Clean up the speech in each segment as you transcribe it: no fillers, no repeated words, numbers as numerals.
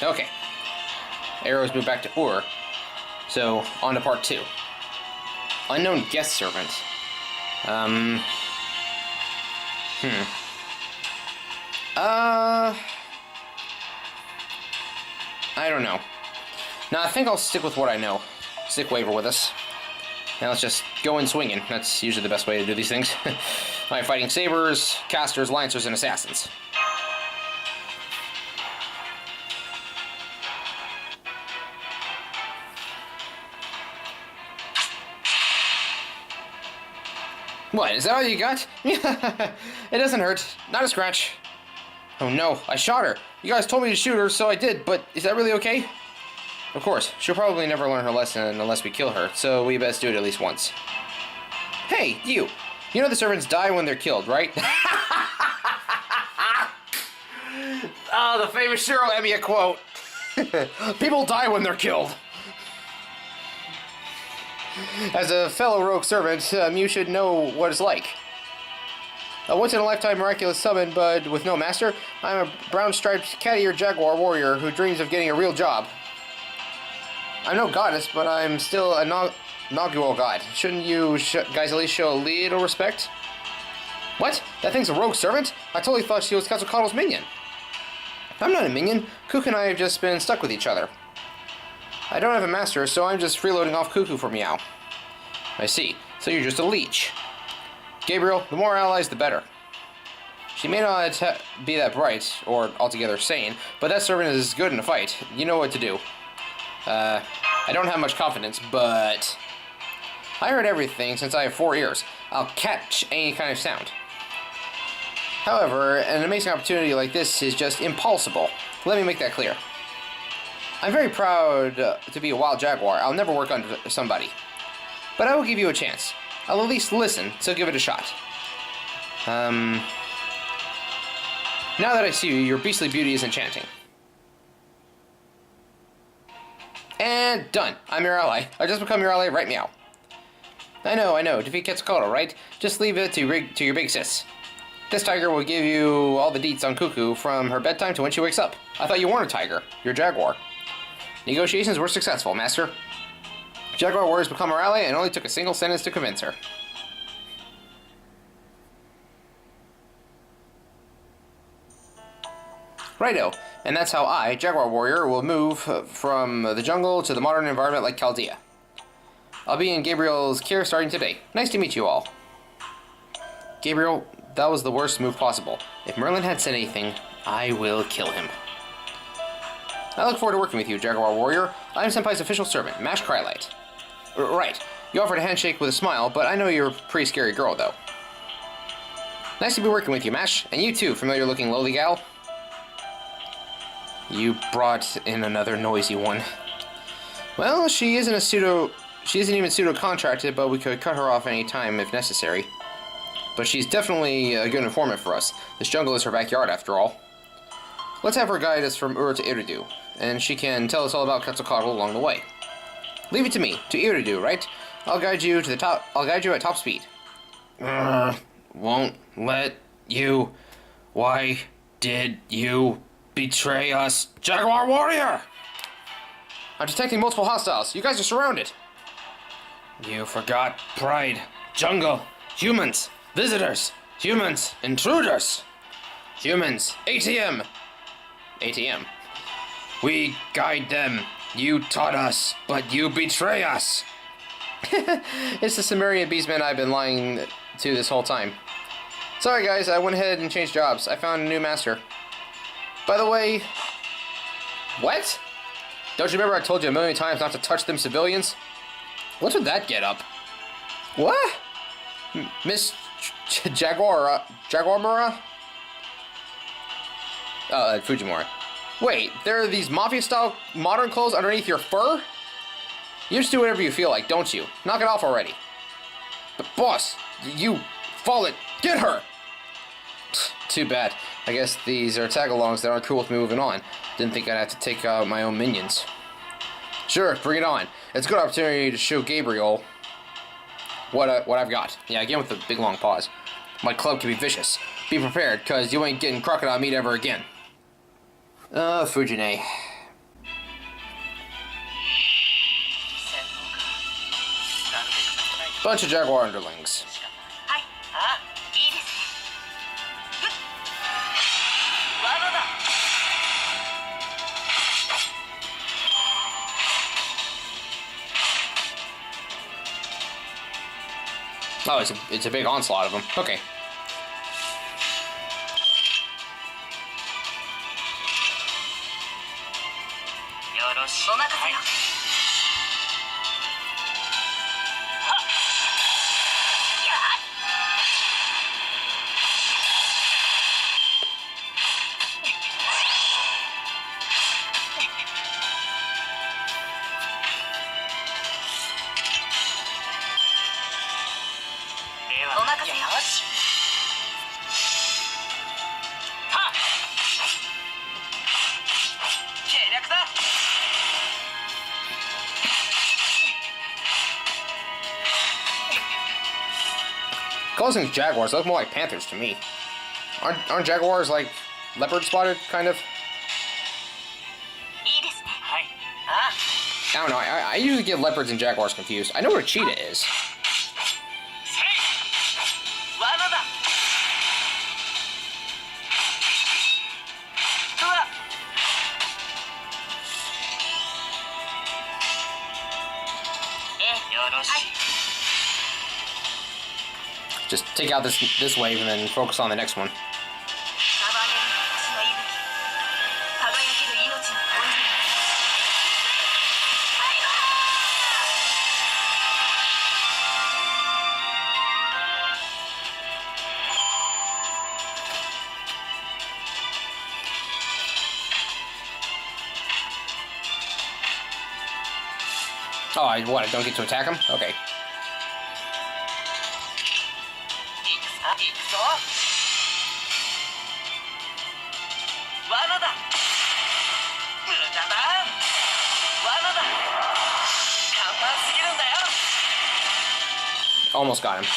Okay. Arrows move back to Ur. So, on to part 2. Unknown guest servant. I don't know. No, I think I'll stick with what I know. Stick Waver with us. Now let's just go in swinging. That's usually the best way to do these things. I'm fighting sabers, casters, lancers, and assassins. What, is that all you got? It doesn't hurt. Not a scratch. Oh no, I shot her. You guys told me to shoot her, so I did, but is that really okay? Of course, she'll probably never learn her lesson unless we kill her, so we best do it at least once. Hey, you! You know the servants die when they're killed, right? Oh, the famous Cheryl Emiya quote. People die when they're killed. As a fellow rogue servant, you should know what it's like. A once-in-a-lifetime miraculous summon, but with no master, I'm a brown-striped cat-eared jaguar warrior who dreams of getting a real job. I'm no goddess, but I'm still a inaugural god. Shouldn't you guys at least show a little respect? What? That thing's a rogue servant? I totally thought she was Quetzalcoatl's minion. I'm not a minion. Kuku and I have just been stuck with each other. I don't have a master, so I'm just freeloading off Kuku for Meow. I see. So you're just a leech. Gabriel, the more allies, the better. She may not be that bright, or altogether sane, but that servant is good in a fight. You know what to do. I don't have much confidence, but I heard everything since I have 4 ears. I'll catch any kind of sound. However, an amazing opportunity like this is just impossible. Let me make that clear. I'm very proud to be a wild jaguar. I'll never work under somebody. But I will give you a chance. I'll at least listen, so give it a shot. Now that I see you, your beastly beauty is enchanting. And done. I'm your ally. I just become your ally, right, Meow? I know. Defeat Quetzalcoatl, right? Just leave it to your big sis. This tiger will give you all the deets on Kuku from her bedtime to when she wakes up. I thought you weren't a tiger. You're a jaguar. Negotiations were successful, Master. Jaguar warriors become our ally, and it only took a single sentence to convince her. Righto. And that's how I, Jaguar Warrior, will move from the jungle to the modern environment like Chaldea. I'll be in Gabriel's care starting today. Nice to meet you all. Gabriel, that was the worst move possible. If Merlin had said anything, I will kill him. I look forward to working with you, Jaguar Warrior. I'm Senpai's official servant, Mash Crylight. Right. You offered a handshake with a smile, but I know you're a pretty scary girl, though. Nice to be working with you, Mash. And you too, familiar-looking lowly gal. You brought in another noisy one. Well, she isn't even pseudo-contracted, but we could cut her off any time if necessary. But she's definitely a good informant for us. This jungle is her backyard, after all. Let's have her guide us from Ur to Eridu, and she can tell us all about Quetzalcoatl along the way. Leave it to me, to Eridu, right? I'll guide you to the top. I'll guide you at top speed. Won't let you. Why did you betray us, Jaguar Warrior? I'm detecting multiple hostiles. You guys are surrounded. You forgot pride. Jungle. Humans. Visitors. Humans. Intruders. Humans. ATM. ATM. We guide them. You taught us, but you betray us. It's the Sumerian beastmen I've been lying to this whole time. Sorry guys, I went ahead and changed jobs. I found a new master. By the way... What? Don't you remember I told you a million times not to touch them civilians? What's with that get up? What? Miss Jaguar Fujimura. Wait, there are these Mafia-style modern clothes underneath your fur? You just do whatever you feel like, don't you? Knock it off already. But boss, you fall it. Get her! Too bad. I guess these are tag-alongs that aren't cool with me moving on. Didn't think I'd have to take out my own minions. Sure, bring it on. It's a good opportunity to show Gabriel what I've got. Yeah, again with the big long pause. My club can be vicious. Be prepared, cause you ain't getting crocodile meat ever again. Fujine. Bunch of jaguar underlings. Oh, it's a big onslaught of them. Okay. Calls things jaguars, they look more like panthers to me. Aren't jaguars like leopard spotted, kind of? I don't know, I usually get leopards and jaguars confused. I know what a cheetah is. Just take out this wave and then focus on the next one. Oh, I don't get to attack him? Okay. Almost got him.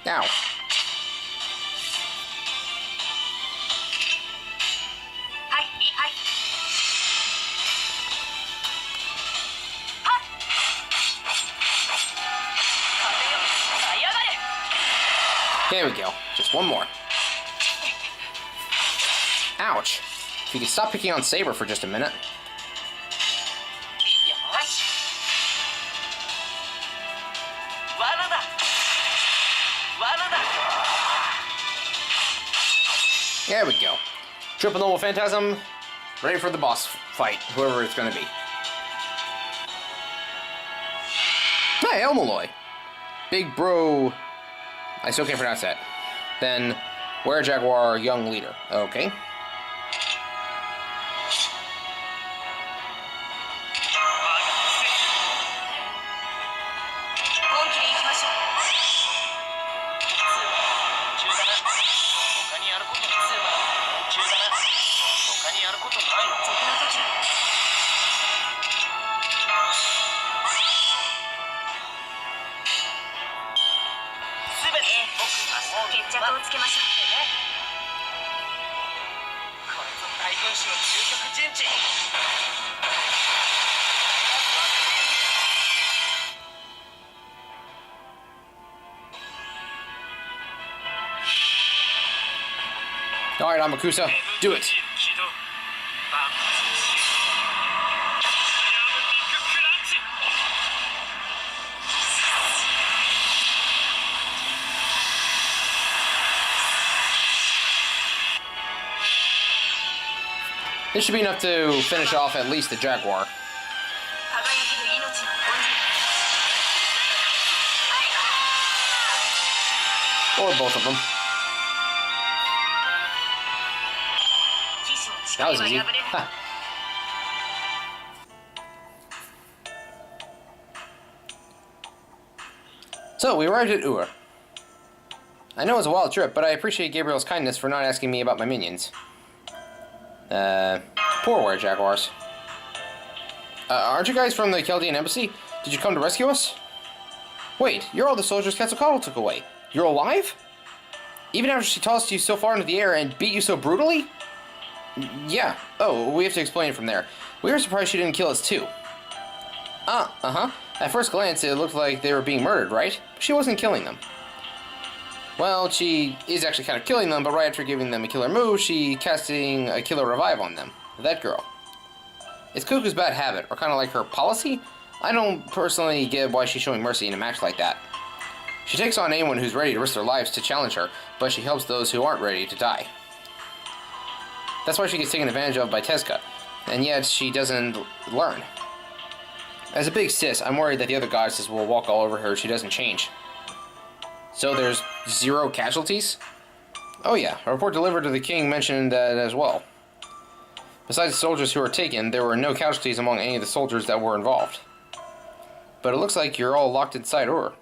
Now. There we go. Just one more. Ouch. If you could stop picking on Saber for just a minute. There we go. Triple Noble Phantasm, ready for the boss fight, whoever it's going to be. Hi, Elmaloy. Big bro. I still can't pronounce that. Then, Werejaguar, young leader. Okay. Alright, Amakusa, do it. This should be enough to finish off at least the Jaguar. Or both of them. That was easy. So, we arrived at Ur. I know it was a wild trip, but I appreciate Gabriel's kindness for not asking me about my minions. Poor Werejaguars. Aren't you guys from the Chaldean embassy? Did you come to rescue us? Wait, you're all the soldiers Quetzalcoatl took away. You're alive? Even after she tossed you so far into the air and beat you so brutally? Yeah. Oh, we have to explain it from there. We were surprised she didn't kill us too. Uh-huh. At first glance, it looked like they were being murdered, right? She wasn't killing them. Well, she is actually kind of killing them, but right after giving them a killer move, she casting a killer revive on them. That girl. It's Kuku's bad habit, or kind of like her policy. I don't personally get why she's showing mercy in a match like that. She takes on anyone who's ready to risk their lives to challenge her, but she helps those who aren't ready to die. That's why she gets taken advantage of by Taiga, and yet she doesn't learn. As a big sis, I'm worried that the other goddesses will walk all over her if she doesn't change. So there's 0 casualties? Oh yeah, a report delivered to the king mentioned that as well. Besides the soldiers who were taken, there were no casualties among any of the soldiers that were involved. But it looks like you're all locked inside Ur.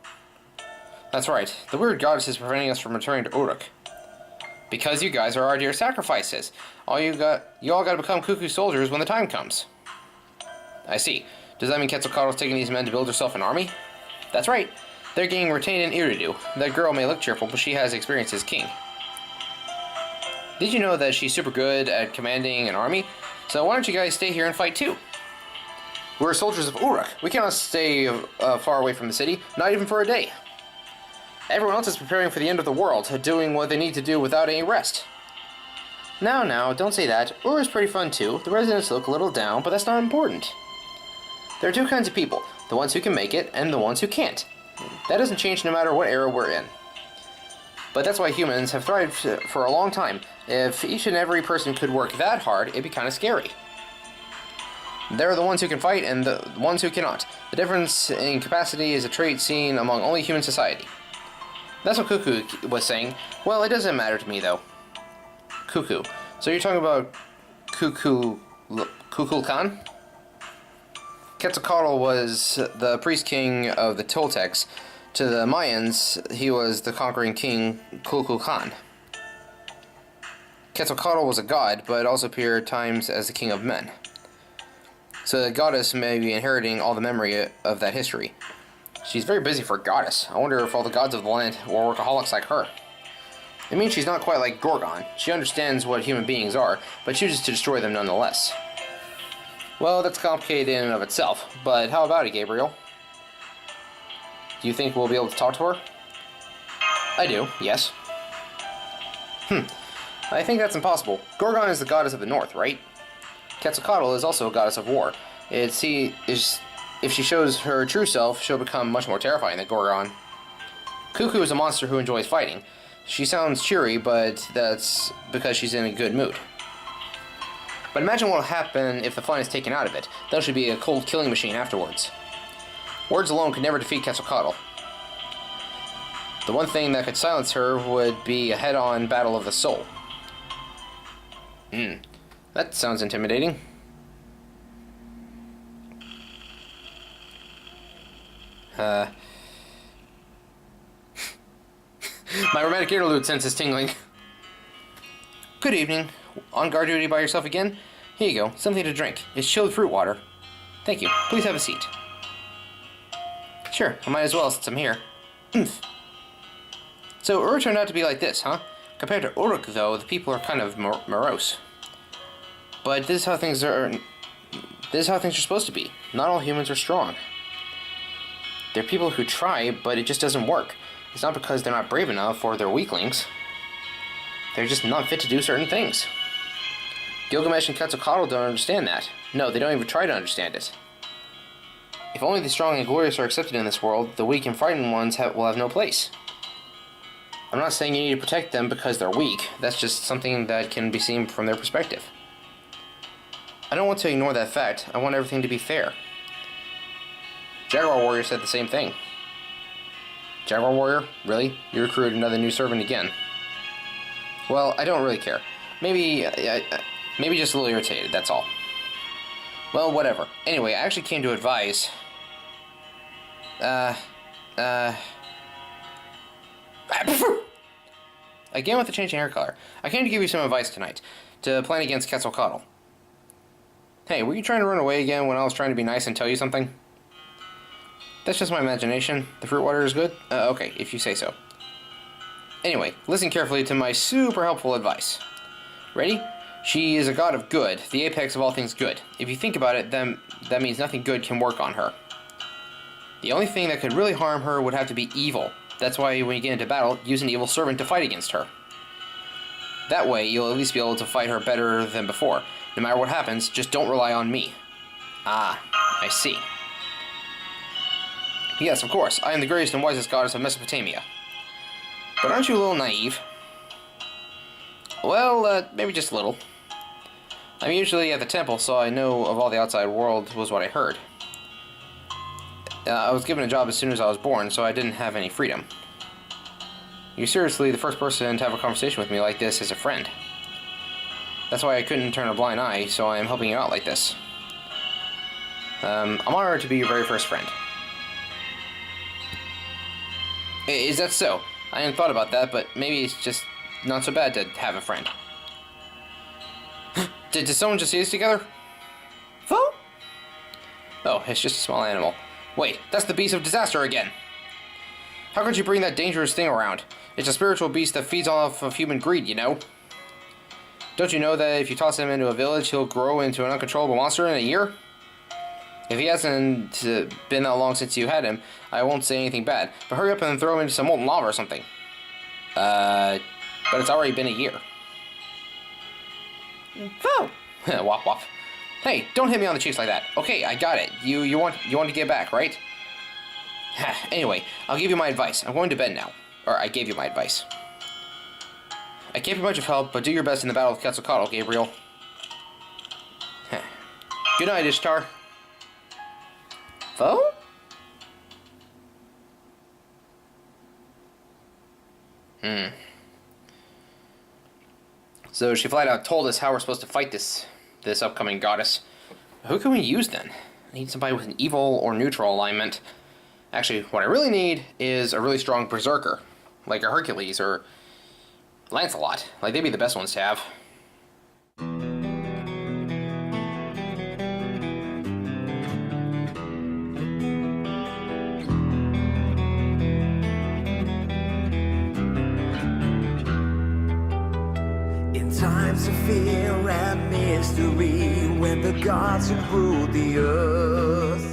That's right, the weird goddess is preventing us from returning to Uruk. Because you guys are our dear sacrifices. You all gotta become Kuku soldiers when the time comes. I see. Does that mean Quetzalcoatl's taking these men to build herself an army? That's right. They're getting retained in Iridu. That girl may look cheerful, but she has experience as king. Did you know that she's super good at commanding an army? So why don't you guys stay here and fight too? We're soldiers of Uruk. We cannot stay far away from the city, not even for a day. Everyone else is preparing for the end of the world, doing what they need to do without any rest. Now, don't say that. Ur is pretty fun too. The residents look a little down, but that's not important. There are 2 kinds of people, the ones who can make it and the ones who can't. That doesn't change no matter what era we're in. But that's why humans have thrived for a long time. If each and every person could work that hard, it'd be kind of scary. There are the ones who can fight and the ones who cannot. The difference in capacity is a trait seen among only human society. That's what Kuku was saying. Well, it doesn't matter to me, though. Kuku. So you're talking about Kukulkan? Khan? Quetzalcoatl was the priest king of the Toltecs. To the Mayans, he was the conquering king Kukulkan. Khan. Quetzalcoatl was a god, but also appeared at times as the king of men. So the goddess may be inheriting all the memory of that history. She's very busy for a goddess. I wonder if all the gods of the land were workaholics like her. It means she's not quite like Gorgon. She understands what human beings are, but chooses to destroy them nonetheless. Well, that's complicated in and of itself, but how about it, Gabriel? Do you think we'll be able to talk to her? I do, yes. I think that's impossible. Gorgon is the goddess of the north, right? Quetzalcoatl is also a goddess of war. If she shows her true self, she'll become much more terrifying than Gorgon. Kuku is a monster who enjoys fighting. She sounds cheery, but that's because she's in a good mood. But imagine what will happen if the fun is taken out of it. That should be a cold killing machine afterwards. Words alone could never defeat Quetzalcoatl. The one thing that could silence her would be a head-on battle of the soul. That sounds intimidating. My romantic interlude sense is tingling. Good evening. On guard duty by yourself again? Here you go. Something to drink. It's chilled fruit water. Thank you. Please have a seat. Sure, I might as well since I'm here. So Ur turned out to be like this, huh? Compared to Uruk, though, the people are kind of morose. But this is how things are. This is how things are supposed to be. Not all humans are strong. There are people who try, but it just doesn't work. It's not because they're not brave enough or they're weaklings. They're just not fit to do certain things. Gilgamesh and Quetzalcoatl don't understand that. No, they don't even try to understand it. If only the strong and glorious are accepted in this world, the weak and frightened ones will have no place. I'm not saying you need to protect them because they're weak. That's just something that can be seen from their perspective. I don't want to ignore that fact. I want everything to be fair. Jaguar Warrior said the same thing. Jaguar Warrior? Really? You recruited another new servant again. Well, I don't really care. Maybe just a little irritated, that's all. Well, whatever. Anyway, I actually came to advise. Again with the change in hair color. I came to give you some advice tonight, to plan against Quetzalcoatl. Hey, were you trying to run away again when I was trying to be nice and tell you something? That's just my imagination. The fruit water is good? Okay, if you say so. Anyway, listen carefully to my super helpful advice. Ready? She is a god of good, the apex of all things good. If you think about it, then that means nothing good can work on her. The only thing that could really harm her would have to be evil. That's why when you get into battle, use an evil servant to fight against her. That way, you'll at least be able to fight her better than before. No matter what happens, just don't rely on me. Ah, I see. Yes, of course, I am the greatest and wisest goddess of Mesopotamia. But aren't you a little naive? Well, maybe just a little. I'm usually at the temple, so I know of all the outside world was what I heard. I was given a job as soon as I was born, so I didn't have any freedom. You're seriously the first person to have a conversation with me like this as a friend. That's why I couldn't turn a blind eye, so I am helping you out like this. I'm honored to be your very first friend. Is that so? I hadn't thought about that, but maybe it's just not so bad to have a friend. Did someone just see us together? Phone? Oh, it's just a small animal. Wait, that's the beast of disaster again. How could you bring that dangerous thing around? It's a spiritual beast that feeds off of human greed, you know? Don't you know that if you toss him into a village, he'll grow into an uncontrollable monster in a year? If he hasn't been that long since you had him, I won't say anything bad. But hurry up and throw him into some molten lava or something. But it's already been a year. Oh! Wop wop. Hey, don't hit me on the cheeks like that. Okay, I got it. You want to get back, right? Anyway, I'll give you my advice. I'm going to bed now. Or, I gave you my advice. I can't be much of help, but do your best in the battle with Quetzalcoatl, Gabriel. Good night, Ishtar. Phone? So she flat out told us how we're supposed to fight this upcoming goddess. Who can we use then? I need somebody with an evil or neutral alignment. Actually, what I really need is a really strong berserker, like a Hercules or Lancelot. Like, they'd be the best ones to have. Times of fear and mystery, when the gods had ruled the earth,